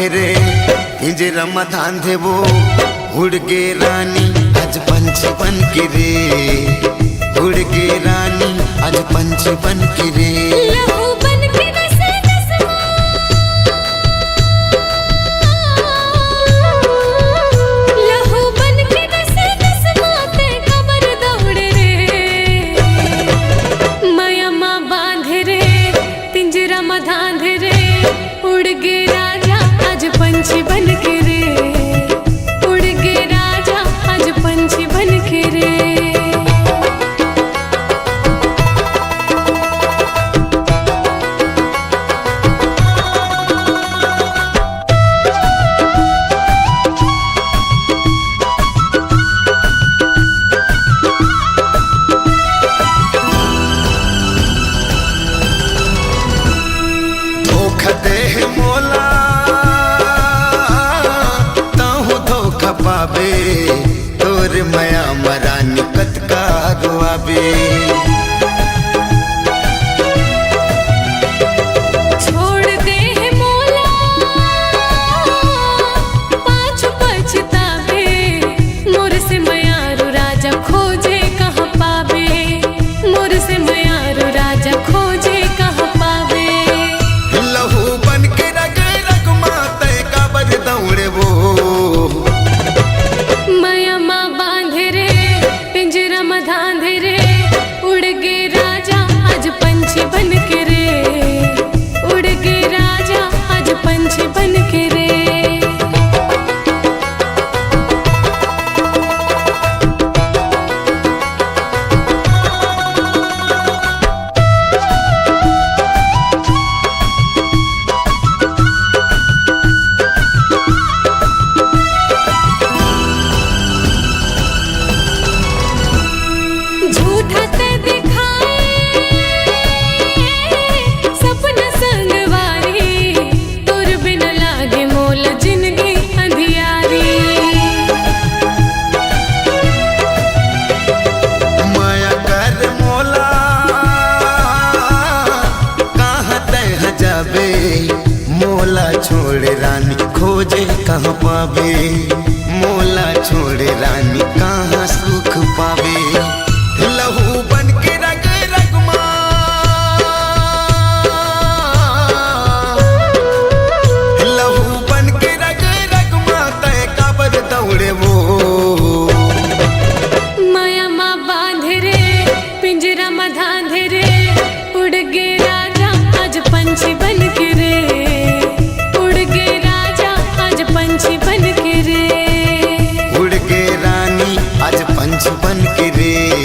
बांधे रे पिंजरा में धांधे वो उड़ के रानी आज पंछी बन के रे, उड़ के रानी आज पंछी बन के रे। लहू बन के नसे नसमा, लहू बन के नसे नसमा ते कबर दौड़े रे। माया माँ बांधे रे पिंजरा में धांधे रे, उड़ गे राजा आज पंछी बन के रे, उड़ गे राजा आज पंछी बन के रे। धोखा दे मोला ताहू धोखा पावे, तोर माया मरा निकट का रुआबे। छोड़ दे मोला पाछू पछतावे, मोर से मयारू राजा खोजे कहाँ पावे, मोर से मयारू राजा खोजे कहाँ पावे। लहू बन के रग रग माते काबर दौड़े वो, माया माँ बांधे रे पिंजरा में धांधे रे, उड़ गे राजा आज पंछी बन के रे, उड़ गे राजा आज पंछी बन के रे। झूठा ते दिखाए सपना संगवारी, तोर बिन लागे मोल जिंदगी अंधियारी। माया कर मोला कहाँ तह जाबे, मोला छोड़े रानी खोजे कहाँ पावे, मोला छोड़े रानी कहाँ सुख पावे। लहू बन के रग रग माँ, लहू बन के रग रग माँ तय काबर दौड़े वो, माया माँ बांधे रे पिंजरा में धांधे रे, उड़ गे राजा आज पंछी बन के रे, उड़ गे राजा आज पंछी बन के रे। उड़ के रानी आज पंछी बन के रे।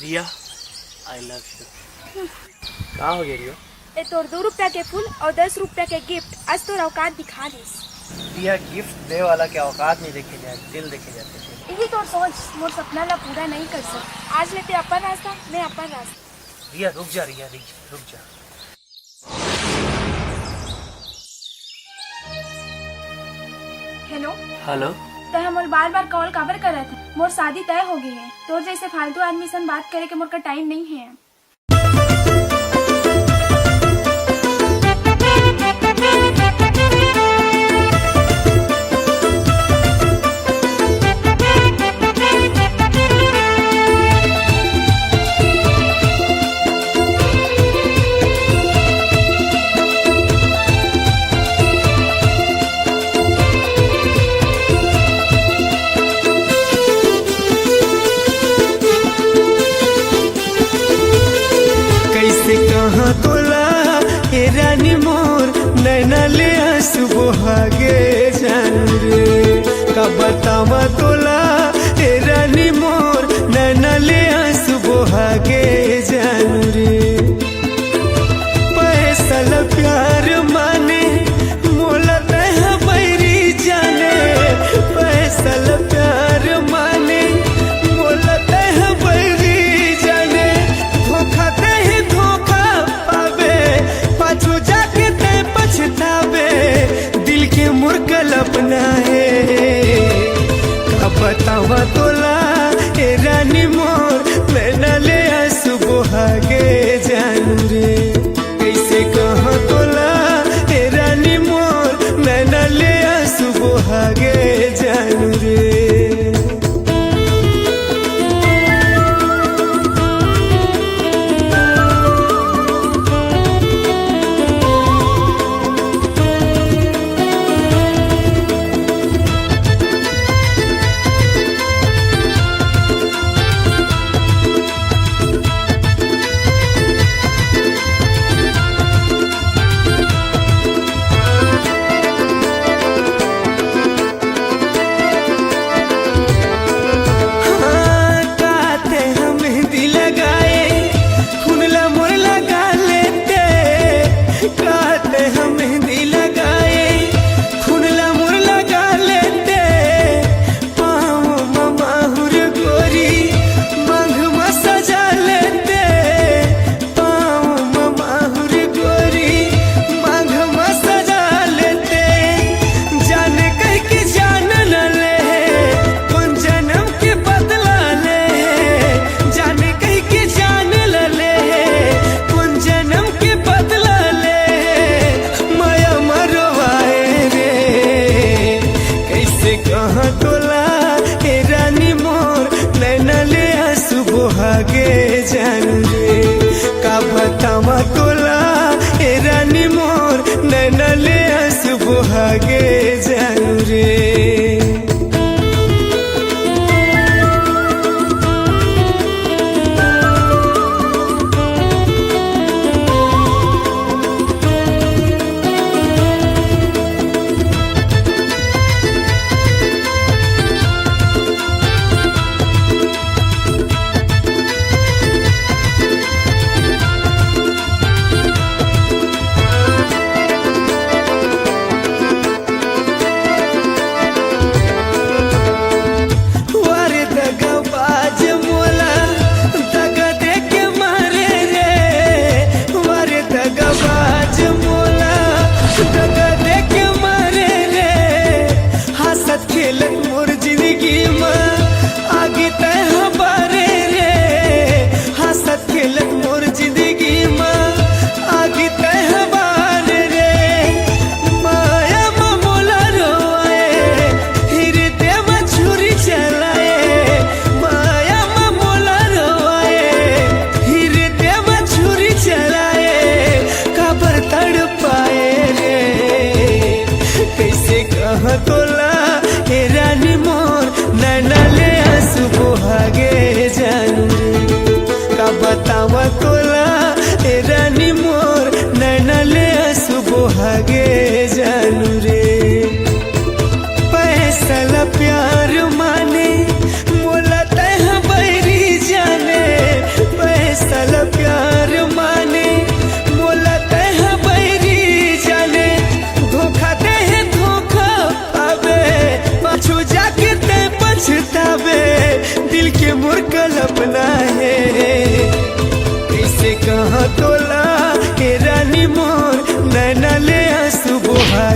रिया आई लव यू। कहाँ हो गई रिया? ए तोर 2 रुपया के फूल और 10 रुपया के गिफ्ट आज तोर औकात दिखा दिस। रिया गिफ्ट दे वाला के औकात नहीं देखे जाए, दिल देखे जाते थे। यही तोर सोच मोर सपना ला पूरा नहीं कर सक। आज लेते अपन रास्ता, मैं अपन रास्ता। रिया रुक जा, रिया रुक जा। हेलो हेलो, तो हम बार बार कॉल कवर कर रहे थे। मोर शादी तय हो गई है। तोर जैसे फालतू आदमी से बात करे के मोर का टाइम नहीं है। कहाँ तोला हे रानी मोर नैना ले आंसू बहागे जानू रे। का बतावा तोला हे रानी मोर नैना ले आंसू बहागे जानू रे। पैसा प्यार माने मोला तह बैरी जाने। पैसा प्यार माने मोला तह बैरी जाने। धोखा दे धोखा पावे पाछू जाके ते पछतावे। दिल के मुर्गल अपना है का बतावा तोला ए रानी मोर नैना ले आंसू बहागे जानू रे। कैसे कहाँ तोला ए रानी मोर नैना ले आंसू बहागे जानू रे। कहाँ तोला हे रानी मोर नैना ले आंसू बहागे जानू रे। का बतावा तोला हे रानी मोर नैना ले आंसू बहागे जानू रे।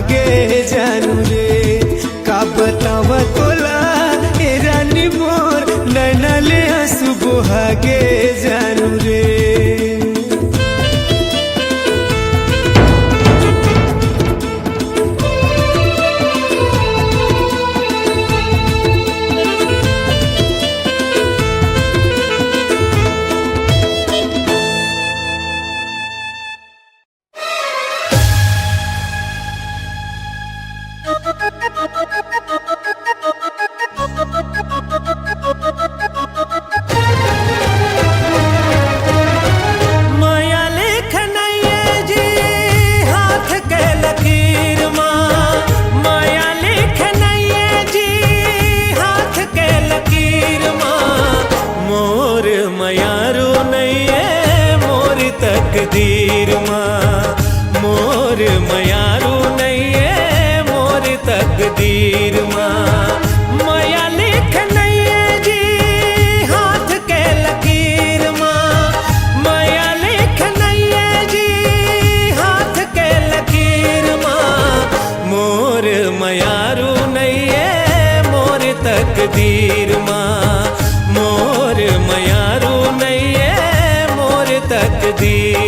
सुहागे जानू रे। का बतावा तोला ए रानी मोर नैना ले आंसू सुहागे जानू रे। माया लेखनैया जी हाथ के लकीर माँ, माया लेखनैया जी हाथ के लकीर माँ। मोर मयारू नैये मोर तकदीर माँ, मोर मयारू नैये मोर तकदीर माँ। माया लेखनैया जी हाथ के लकीर माँ, माया लेखनैया जी हाथ के लकीर माँ। मोर मयारू नैये मोर तकदीर माँ, मोर मयारू नैये मोर तकदीर